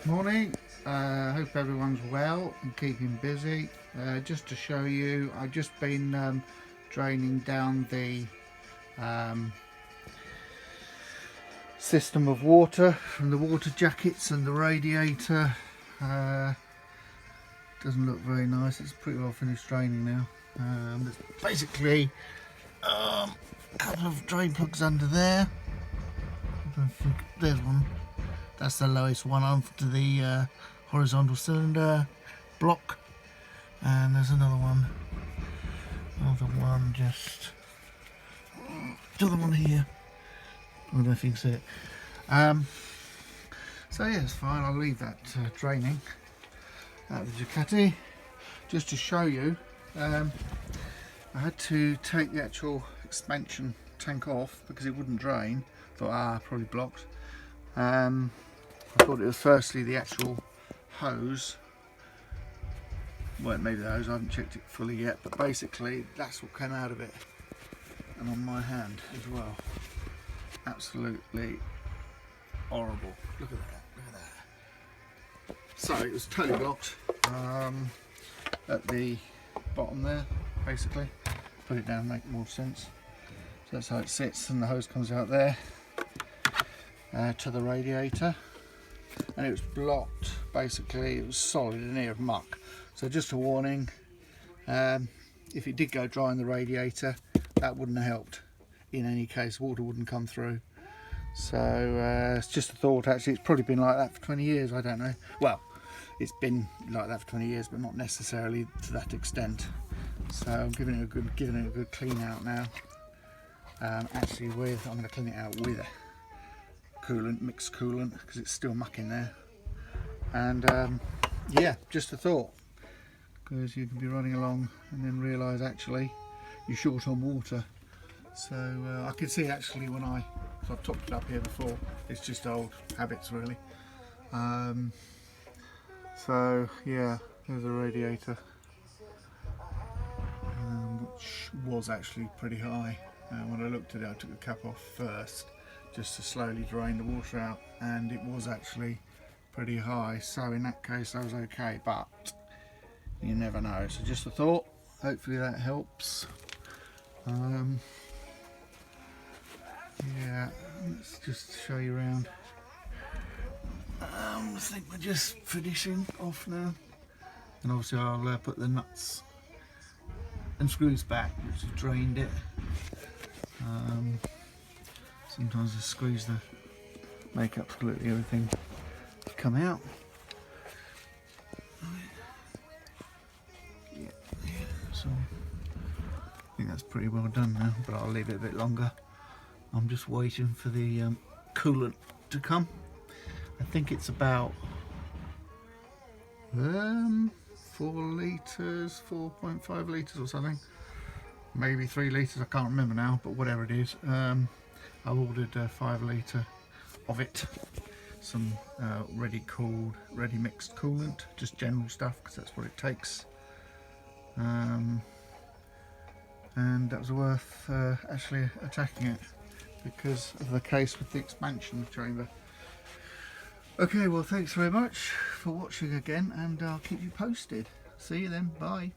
Morning, hope everyone's well and keeping busy. Just to show you, I've just been draining down the system of water from the water jackets and the radiator. Doesn't look very nice. It's pretty well finished draining now. There's basically a couple of drain plugs under there. I don't think there's one. That's the lowest one onto the horizontal cylinder block, and there's another one just another one here. I don't know if you can see it. So yeah, it's fine. I'll leave that draining out of the Ducati. Just to show you, I had to take the actual expansion tank off because it wouldn't drain. Thought, probably blocked. I thought it was firstly the actual hose. Well, maybe the hose, I haven't checked it fully yet, but basically that's what came out of it. And on my hand as well. Absolutely horrible. Look at that, look at that. So it was totally blocked at the bottom there, basically. Put it down, make more sense. So that's how it sits, and the hose comes out there to the radiator. And it was blocked, basically. It was solid in here of muck. So just a warning, if it did go dry in the radiator, that wouldn't have helped. In any case, water wouldn't come through. So it's just a thought. Actually, it's probably been like that for 20 years, I don't know. Well, it's been like that for 20 years, but not necessarily to that extent. So I'm giving it a good clean out now. I'm going to clean it out with coolant, mixed coolant, because it's still muck in there. And yeah, just a thought, because you can be running along and then realise actually you're short on water. So I can see actually when I've topped it up here before, it's just old habits really. So yeah, there's a radiator, which was actually pretty high. When I looked at it, I took the cap off first just to slowly drain the water out, and it was actually pretty high. So in that case I was okay, but you never know. So just a thought, hopefully that helps. Yeah, let's just show you around. I think we're just finishing off now, and obviously I'll put the nuts and screws back, which have drained it. Sometimes I squeeze the make absolutely everything to come out. Yeah, so I think that's pretty well done now, but I'll leave it a bit longer. I'm just waiting for the coolant to come. I think it's about 4 litres, 4.5 litres or something. Maybe 3 litres, I can't remember now, but whatever it is. I ordered 5 litre of it. Some ready mixed coolant, just general stuff, because that's what it takes. And that was worth actually attacking it, because of the case with the expansion chamber. Okay, well thanks very much for watching again, and I'll keep you posted. See you then, bye.